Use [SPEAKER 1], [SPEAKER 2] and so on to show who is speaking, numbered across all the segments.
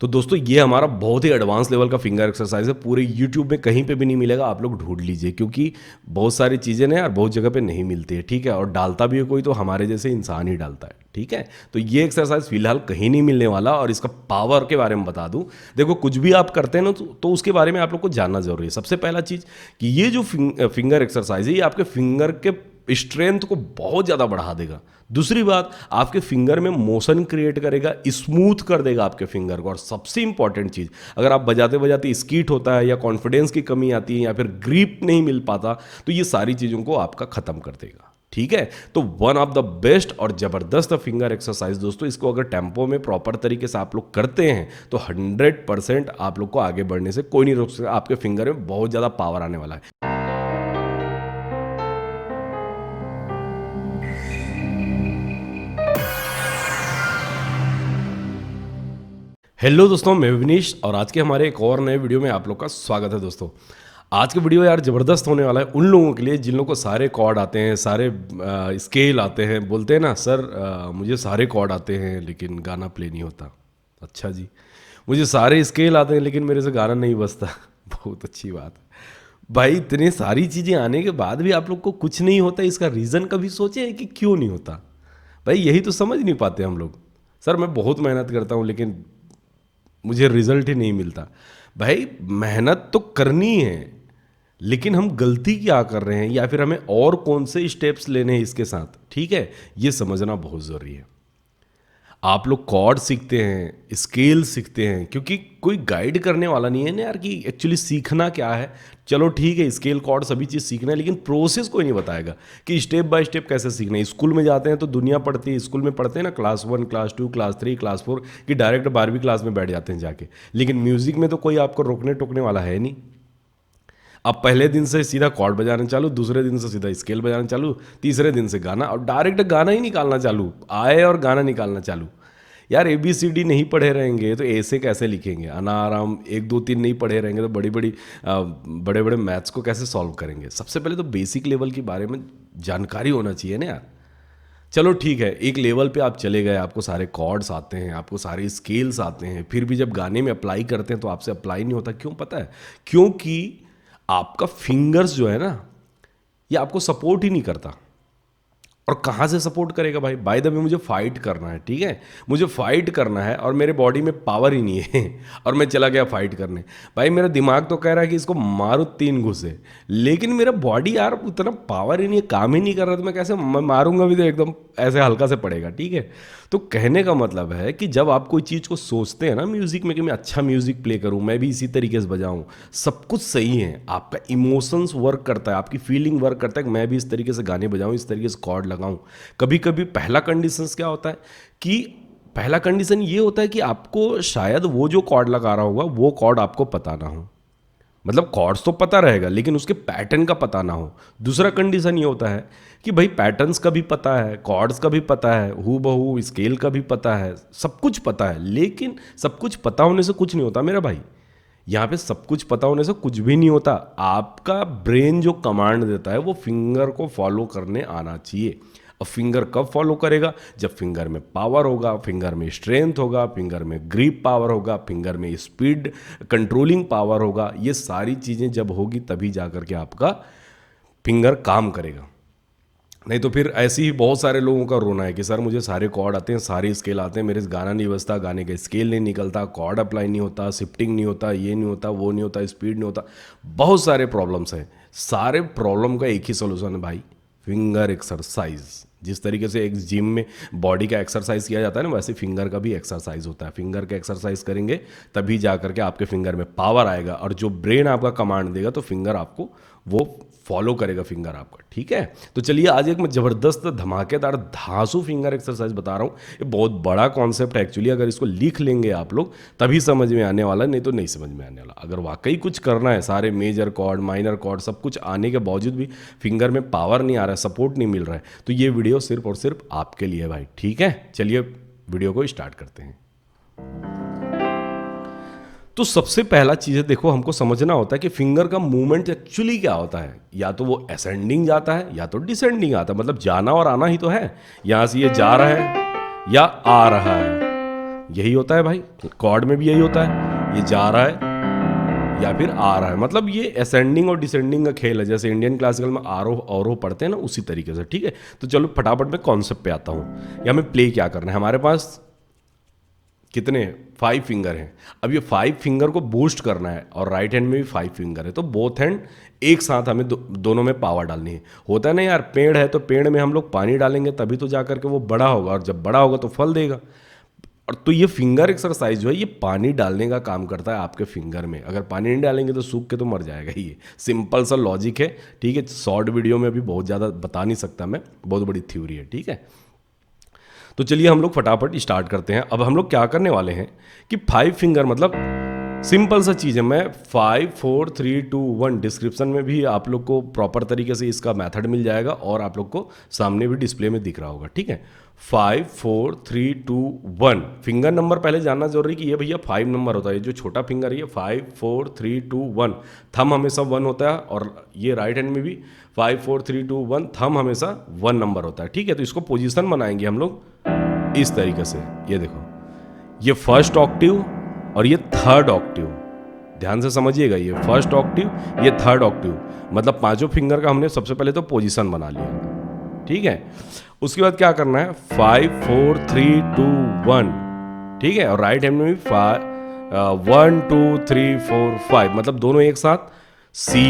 [SPEAKER 1] तो दोस्तों ये हमारा बहुत ही एडवांस लेवल का फिंगर एक्सरसाइज है, पूरे यूट्यूब में कहीं पे भी नहीं मिलेगा, आप लोग ढूंढ लीजिए क्योंकि बहुत सारी चीज़ें ना यार बहुत जगह पे नहीं मिलती है, ठीक है। और डालता भी है कोई तो हमारे जैसे इंसान ही डालता है, ठीक है। तो ये एक्सरसाइज फिलहाल कहीं नहीं मिलने वाला और इसका पावर के बारे में बता दूं। देखो कुछ भी आप करते हैं ना तो उसके बारे में आप लोग को जानना जरूरी है। सबसे पहला चीज़ कि ये जो फिंगर एक्सरसाइज है ये आपके फिंगर के स्ट्रेंथ को बहुत ज़्यादा बढ़ा देगा। दूसरी बात, आपके फिंगर में मोशन क्रिएट करेगा, स्मूथ कर देगा आपके फिंगर को। और सबसे इंपॉर्टेंट चीज़, अगर आप बजाते बजाते स्कीट होता है या कॉन्फिडेंस की कमी आती है या फिर ग्रिप नहीं मिल पाता तो ये सारी चीज़ों को आपका ख़त्म कर देगा, ठीक है। तो वन ऑफ द बेस्ट और ज़बरदस्त फिंगर एक्सरसाइज दोस्तों, इसको अगर टेम्पो में प्रॉपर तरीके से आप लोग करते हैं तो 100% आप लोग को आगे बढ़ने से कोई नहीं रोक सकता। आपके फिंगर में बहुत ज़्यादा पावर आने वाला है। हेलो दोस्तों, मैं विनीश और आज के हमारे एक और नए वीडियो में आप लोग का स्वागत है। दोस्तों आज का वीडियो यार ज़बरदस्त होने वाला है उन लोगों के लिए जिन लोगों को सारे कॉर्ड आते हैं, सारे स्केल आते हैं। बोलते हैं ना सर मुझे सारे कॉर्ड आते हैं लेकिन गाना प्ले नहीं होता। अच्छा जी, मुझे सारे स्केल आते हैं लेकिन मेरे से गाना नहीं बजता। बहुत अच्छी बात है भाई। इतने सारी चीज़ें आने के बाद भी आप लोग को कुछ नहीं होता, इसका रीज़न कभी सोचे हैं कि क्यों नहीं होता? भाई यही तो समझ नहीं पाते हम लोग। सर मैं बहुत मेहनत करता हूँ लेकिन मुझे रिजल्ट ही नहीं मिलता। भाई मेहनत तो करनी है लेकिन हम गलती क्या कर रहे हैं या फिर हमें और कौन से स्टेप्स लेने हैं इसके साथ, ठीक है, ये समझना बहुत ज़रूरी है। आप लोग कॉर्ड सीखते हैं, स्केल सीखते हैं क्योंकि कोई गाइड करने वाला नहीं है ना यार कि एक्चुअली सीखना क्या है। चलो ठीक है, स्केल कॉर्ड सभी चीज़ सीखना है लेकिन प्रोसेस कोई नहीं बताएगा कि स्टेप बाय स्टेप कैसे सीखना है। स्कूल में जाते हैं तो दुनिया पढ़ती है, स्कूल में पढ़ते हैं ना क्लास 1 क्लास 2 क्लास 3 क्लास 4 कि डायरेक्ट 12वीं क्लास में बैठ जाते हैं जाके। लेकिन म्यूज़िक में तो कोई आपको रोकने टोकने वाला है नहीं। अब पहले दिन से सीधा कॉर्ड बजाना चालू, दूसरे दिन से सीधा स्केल बजाना चालू, तीसरे दिन से गाना, और डायरेक्ट गाना ही निकालना चालू, आए और गाना निकालना चालू। यार ABCD नहीं पढ़े रहेंगे तो ऐसे कैसे लिखेंगे? अनाराम 1 2 3 नहीं पढ़े रहेंगे तो बड़े बड़े मैथ्स को कैसे सॉल्व करेंगे? सबसे पहले तो बेसिक लेवल के बारे में जानकारी होना चाहिए ना यार। चलो ठीक है, एक लेवल पे आप चले गए, आपको सारे कॉर्ड्स आते हैं, आपको सारे स्केल्स आते हैं, फिर भी जब गाने में अप्लाई करते हैं तो आपसे अप्लाई नहीं होता। क्यों पता है? क्योंकि आपका फिंगर्स जो है ना ये आपको सपोर्ट ही नहीं करता। और कहाँ से सपोर्ट करेगा भाई? बाय द वे मुझे फाइट करना है, ठीक है, मुझे फाइट करना है और मेरे बॉडी में पावर ही नहीं है और मैं चला गया फाइट करने। भाई मेरा दिमाग तो कह रहा है कि इसको मारो 3 घुसे, लेकिन मेरा बॉडी यार उतना पावर ही नहीं है, काम ही नहीं कर रहा। तो मैं कैसे, मैं मारूंगा भी तो एकदम ऐसे हल्का से पड़ेगा, ठीक है। तो कहने का मतलब है कि जब आप कोई चीज़ को सोचते हैं ना म्यूज़िक में कि मैं अच्छा म्यूज़िक प्ले करूँ, मैं भी इसी तरीके से बजाऊँ, सब कुछ सही है, आपका इमोशंस वर्क करता है, आपकी फीलिंग वर्क करता है कि मैं भी इस तरीके से गाने बजाऊँ, इस तरीके से कॉर्ड लगाऊँ। कभी कभी पहला कंडीशंस क्या होता है कि पहला कंडीशन ये होता है कि आपको शायद वो जो कॉर्ड लगा रहा होगा वो कॉर्ड आपको पता ना हो। मतलब कॉर्ड्स तो पता रहेगा लेकिन उसके पैटर्न का पता ना हो। दूसरा कंडीशन ये होता है कि भाई पैटर्न्स का भी पता है, कॉर्ड्स का भी पता है, हू बहू स्केल का भी पता है, सब कुछ पता है। लेकिन सब कुछ पता होने से कुछ नहीं होता मेरा भाई। यहाँ पे सब कुछ पता होने से कुछ भी नहीं होता। आपका ब्रेन जो कमांड देता है वो फिंगर को फॉलो करने आना चाहिए। अब फिंगर कब फॉलो करेगा? जब फिंगर में पावर होगा, फिंगर में स्ट्रेंथ होगा, फिंगर में ग्रिप पावर होगा, फिंगर में स्पीड कंट्रोलिंग पावर होगा। ये सारी चीज़ें जब होगी तभी जा कर के आपका फिंगर काम करेगा। नहीं तो फिर ऐसे ही बहुत सारे लोगों का रोना है कि सर मुझे सारे कॉर्ड आते हैं, सारे स्केल आते हैं, मेरे से गाना नहीं बजता, गाने का स्केल नहीं निकलता, कॉर्ड अप्लाई नहीं होता, शिफ्टिंग नहीं होता, ये नहीं होता, वो नहीं होता, स्पीड नहीं होता। बहुत सारे प्रॉब्लम्स हैं। सारे प्रॉब्लम का एक ही सोल्यूशन है भाई, फिंगर एक्सरसाइज। जिस तरीके से एक जिम में बॉडी का एक्सरसाइज किया जाता है ना, वैसे फिंगर का भी एक्सरसाइज होता है। फिंगर का एक्सरसाइज करेंगे तभी जा करके आपके फिंगर में पावर आएगा और जो ब्रेन आपका कमांड देगा तो फिंगर आपको वो फॉलो करेगा, फिंगर आपका, ठीक है। तो चलिए आज एक मैं ज़बरदस्त धमाकेदार धांसू फिंगर एक्सरसाइज बता रहा हूँ। ये बहुत बड़ा कॉन्सेप्ट है एक्चुअली। अगर इसको लिख लेंगे आप लोग तभी समझ में आने वाला, नहीं तो नहीं समझ में आने वाला। अगर वाकई कुछ करना है, सारे मेजर कॉर्ड माइनर कॉर्ड सब कुछ आने के बावजूद भी फिंगर में पावर नहीं आ रहा है, सपोर्ट नहीं मिल रहा है, तो ये वीडियो सिर्फ और सिर्फ आपके लिए है भाई, ठीक है। चलिए वीडियो को स्टार्ट करते हैं। तो सबसे पहला चीज़ है, देखो हमको समझना होता है कि फिंगर का मूवमेंट एक्चुअली क्या होता है। या तो वो असेंडिंग जाता है या तो डिसेंडिंग आता है, मतलब जाना और आना ही तो है। यहाँ से ये जा रहा है या आ रहा है, यही होता है भाई, कॉर्ड में भी यही होता है, ये जा रहा है या फिर आ रहा है। मतलब ये असेंडिंग और डिसेंडिंग का खेल है, जैसे इंडियन क्लासिकल में आरोह अवरोह पढ़ते हैं ना, उसी तरीके से। ठीक है, तो चलो फटाफट मैं कॉन्सेप्ट पे आता हूँ। या हमें प्ले क्या करना है, हमारे पास कितने 5 फिंगर हैं। अब ये 5 फिंगर को बूस्ट करना है और राइट हैंड में भी 5 फिंगर है, तो बोथ हैंड एक साथ हमें दोनों में पावर डालनी है। होता है ना यार, पेड़ है तो पेड़ में हम लोग पानी डालेंगे तभी तो जा करके वो बड़ा होगा, और जब बड़ा होगा तो फल देगा। और तो ये फिंगर एक्सरसाइज जो है ये पानी डालने का काम करता है आपके फिंगर में। अगर पानी नहीं डालेंगे तो सूख के तो मर जाएगा। ये सिंपल सा लॉजिक है। ठीक है, शॉर्ट वीडियो में भी बहुत ज़्यादा बता नहीं सकता मैं, बहुत बड़ी थ्योरी है। ठीक है, तो चलिए हम लोग फटाफट स्टार्ट करते हैं। अब हम लोग क्या करने वाले हैं कि 5 फिंगर मतलब सिंपल सा चीज़ है। मैं 5 4 3 2 1 डिस्क्रिप्शन में भी आप लोग को प्रॉपर तरीके से इसका मेथड मिल जाएगा और आप लोग को सामने भी डिस्प्ले में दिख रहा होगा। ठीक है, 5 4 3 2 1 फिंगर नंबर पहले जानना जरूरी कि ये भैया 5 नंबर होता है। जो छोटा फिंगर है ये 5 4 3 2 1, थंब हमेशा 1 होता है। और ये राइट हैंड में भी 5 4 3 2 1 थंब हमेशा 1 नंबर होता है। ठीक है, तो इसको पोजीशन बनाएंगे हम लोग इस तरीके से। ये देखो, ये फर्स्ट ऑक्टिव और ये थर्ड ऑक्टिव, ध्यान से समझिएगा। ये फर्स्ट ऑक्टिव, ये थर्ड ऑक्टिव, मतलब पांचों फिंगर का हमने सबसे पहले तो पोजीशन बना लिया। ठीक है, उसके बाद क्या करना है 5 4 3 2 1। ठीक है, और राइट हैंड में भी 1 2 3 4 5, मतलब दोनों एक साथ C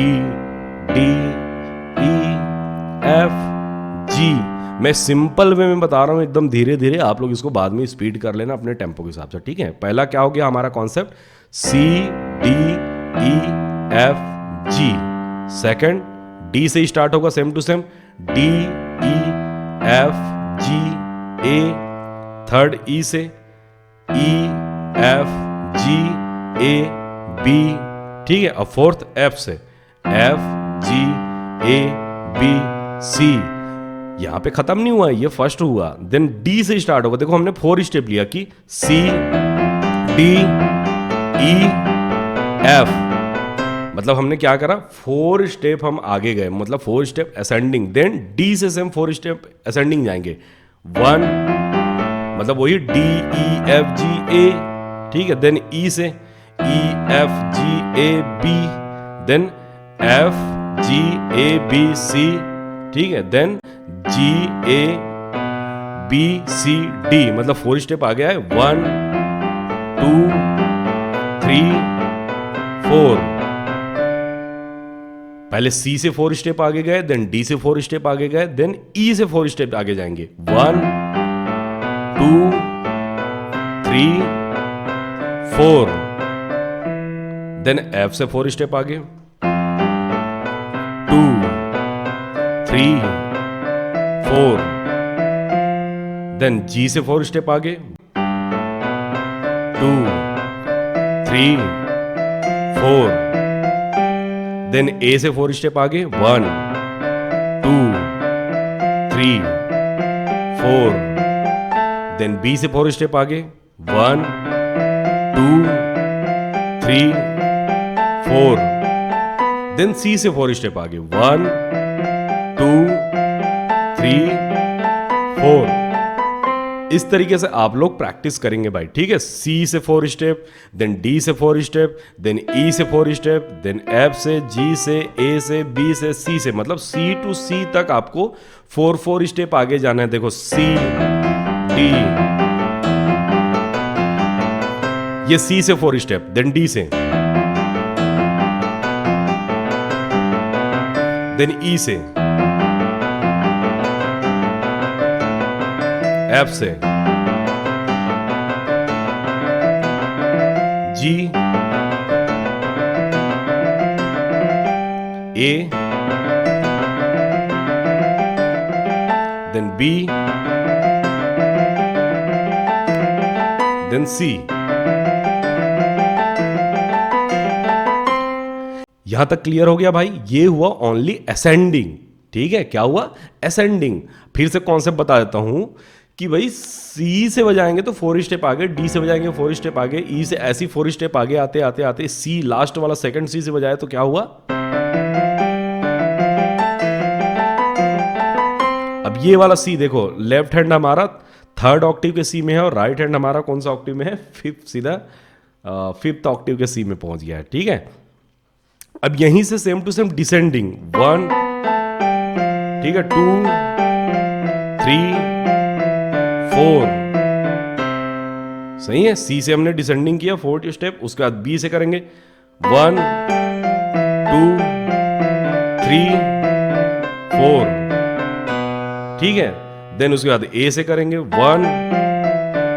[SPEAKER 1] D E F G। मैं सिंपल वे में बता रहा हूँ, एकदम धीरे धीरे, आप लोग इसको बाद में स्पीड कर लेना अपने टेम्पो के हिसाब से। ठीक है, पहला क्या हो गया हमारा concept, C D E F G। Second D से स्टार्ट होगा, same to same D E F G A। Third E से E F G A B। ठीक है, और फोर्थ F से F G A B C। यहां पे खत्म नहीं हुआ, ये फर्स्ट हुआ। देन डी से स्टार्ट होगा। देखो हमने 4 स्टेप लिया कि C D E F, मतलब हमने क्या करा 4 स्टेप हम आगे गए, मतलब 4 स्टेप असेंडिंग। देन डी से सेम 4 स्टेप असेंडिंग जाएंगे। 1 मतलब वही D E F G A। ठीक है, देन E से E F G A B, then F G A B C। ठीक है, then G A B C D, मतलब 4 स्टेप आ गया है। 1 2 3 4। पहले C से 4 स्टेप आगे गए, देन D से 4 स्टेप आगे गए, देन E से 4 स्टेप आगे जाएंगे। 1 2 3 4, देन F से 4 स्टेप आगे, 2 3 4, देन G से 4 स्टेप आगे, 2 3 4, देन A से 4 स्टेप आगे, 1 2 3 4, देन B से 4 स्टेप आगे, 1 2 3 4, देन C से 4 स्टेप आगे, 1 2 3 4। इस तरीके से आप लोग प्रैक्टिस करेंगे भाई। ठीक है, C से 4 स्टेप, देन D से 4 स्टेप, देन E से 4 स्टेप, देन F से, G से, A से, B से, C से, मतलब C to C तक आपको 4 स्टेप आगे जाना है। देखो C D, ये C से 4 स्टेप, देन D से, देन E से, F से, G A, then B, then C। यहां तक क्लियर हो गया भाई? ये हुआ ओनली असेंडिंग। ठीक है, क्या हुआ? असेंडिंग। फिर से कॉन्सेप्ट बता देता हूं कि भाई C से बजाएंगे तो 4 स्टेप आगे, D से बजाएंगे 4 स्टेप आगे, E से ऐसी 4 स्टेप आगे आते आते आते C लास्ट वाला सेकंड C से बजाए तो क्या हुआ? अब ये वाला C देखो, लेफ्ट हैंड हमारा थर्ड ऑक्टिव के सी में है और राइट हैंड हमारा कौन सा ऑक्टिव में है, फिफ्थ, सीधा फिफ्थ ऑक्टिव के सी में पहुंच गया है। ठीक है, अब यहीं से सेम टू सेम डिसेंडिंग 1, ठीक है, 2, 3, 4, सही है। सी से हमने डिसेंडिंग किया, फोर्थ स्टेप। उसके बाद बी से करेंगे 1, 2, 3, 4, ठीक है। देन उसके बाद ए से करेंगे 1,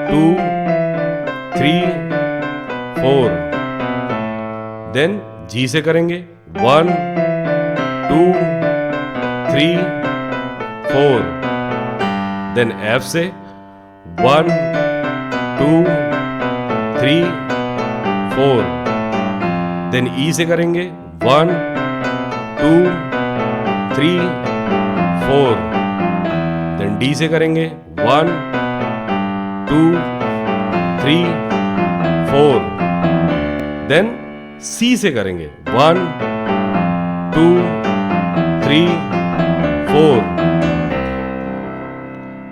[SPEAKER 1] 2, 3, 4। देन जी से करेंगे 1, 2, 3, 4। देन एफ से 1, 2, 3, 4। देन ई से करेंगे 1, 2, 3, 4। देन डी से करेंगे 1, 2, 3, 4। देन सी से करेंगे 1, 2, 3, 4।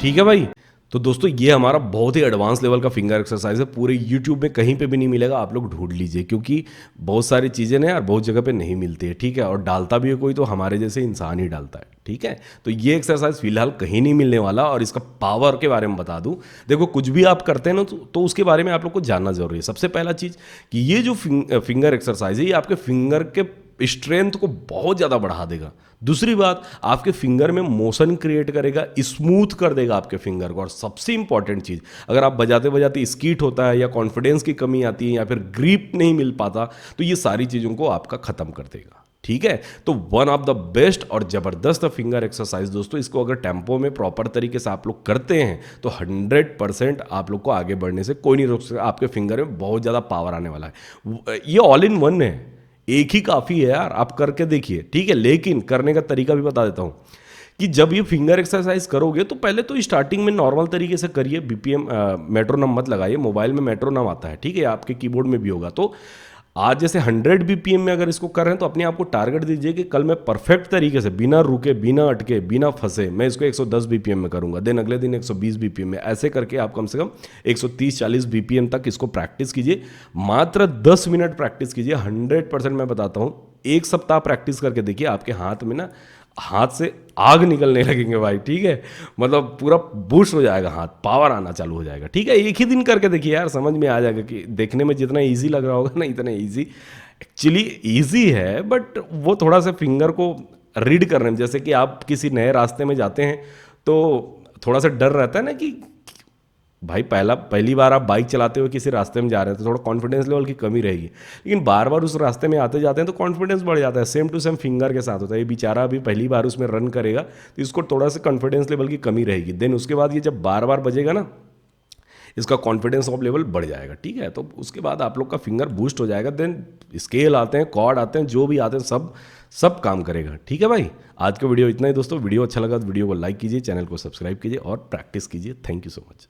[SPEAKER 1] ठीक है भाई। तो दोस्तों ये हमारा बहुत ही एडवांस लेवल का फिंगर एक्सरसाइज है, पूरे यूट्यूब में कहीं पे भी नहीं मिलेगा, आप लोग ढूंढ लीजिए, क्योंकि बहुत सारी चीज़ें ना यार बहुत जगह पे नहीं मिलती है। ठीक है, और डालता भी है कोई तो हमारे जैसे इंसान ही डालता है। ठीक है, तो ये एक्सरसाइज फिलहाल कहीं नहीं मिलने वाला। और इसका पावर के बारे में बता दूं, देखो कुछ भी आप करते हैं ना तो उसके बारे में आप लोग को जानना जरूरी है। सबसे पहला चीज़ कि ये जो फिंगर एक्सरसाइज है ये आपके फिंगर के स्ट्रेंथ को बहुत ज़्यादा बढ़ा देगा। दूसरी बात, आपके फिंगर में मोशन क्रिएट करेगा, स्मूथ कर देगा आपके फिंगर को। और सबसे इंपॉर्टेंट चीज़, अगर आप बजाते बजाते स्कीट होता है या कॉन्फिडेंस की कमी आती है या फिर ग्रिप नहीं मिल पाता, तो ये सारी चीज़ों को आपका ख़त्म कर देगा। ठीक है, तो वन ऑफ द बेस्ट और ज़बरदस्त फिंगर एक्सरसाइज दोस्तों, इसको अगर टेम्पो में प्रॉपर तरीके से आप लोग करते हैं तो 100% आप लोग को आगे बढ़ने से कोई नहीं रोक सकता। आपके फिंगर में बहुत ज़्यादा पावर आने वाला है। ये ऑल इन वन है, एक ही काफ़ी है यार, आप करके देखिए। ठीक है, लेकिन करने का तरीका भी बता देता हूँ कि जब ये फिंगर एक्सरसाइज करोगे तो पहले तो स्टार्टिंग में नॉर्मल तरीके से करिए। बीपीएम मेट्रोनम मत लगाइए, मोबाइल में मेट्रोनम आता है, ठीक है, आपके कीबोर्ड में भी होगा। तो आज जैसे 100 बीपीएम में अगर इसको कर रहे हैं तो अपने आप को टारगेट दीजिए कि कल मैं परफेक्ट तरीके से बिना रुके, बिना अटके, बिना फंसे मैं इसको 110 बीपीएम में करूंगा। देन अगले दिन 120 बीपीएम में, ऐसे करके आप कम से कम 130-40 बीपीएम तक इसको प्रैक्टिस कीजिए। मात्र 10 मिनट प्रैक्टिस कीजिए। 100% मैं बताता हूँ, एक सप्ताह प्रैक्टिस करके देखिए, आपके हाथ में ना हाथ से आग निकलने लगेंगे भाई। ठीक है, मतलब पूरा बूस्ट हो जाएगा, हाथ पावर आना चालू हो जाएगा। ठीक है, एक ही दिन करके देखिए यार, समझ में आ जाएगा कि देखने में जितना इजी लग रहा होगा ना, इतना इजी एक्चुअली इजी है, बट वो थोड़ा सा फिंगर को रीड करने में, जैसे कि आप किसी नए रास्ते में जाते हैं तो थोड़ा सा डर रहता है ना कि भाई पहली बार आप बाइक चलाते हुए किसी रास्ते में जा रहे हैं तो थोड़ा कॉन्फिडेंस लेवल की कमी रहेगी, लेकिन बार बार उस रास्ते में आते जाते हैं तो कॉन्फिडेंस बढ़ जाता है। सेम टू सेम फिंगर के साथ होता है। ये बेचारा अभी पहली बार उसमें रन करेगा तो इसको थोड़ा सा कॉन्फिडेंस लेवल की कमी रहेगी। देन उसके बाद ये जब बार बार बजेगा ना, इसका कॉन्फिडेंस ऑफ लेवल बढ़ जाएगा। ठीक है, तो उसके बाद आप लोग का फिंगर बूस्ट हो जाएगा। देन स्केल आते हैं, कॉर्ड आते हैं, जो भी आते हैं सब काम करेगा। ठीक है भाई, आज का वीडियो इतना ही दोस्तों। वीडियो अच्छा लगा तो वीडियो को लाइक कीजिए, चैनल को सब्सक्राइब कीजिए और प्रैक्टिस कीजिए। Thank you so much.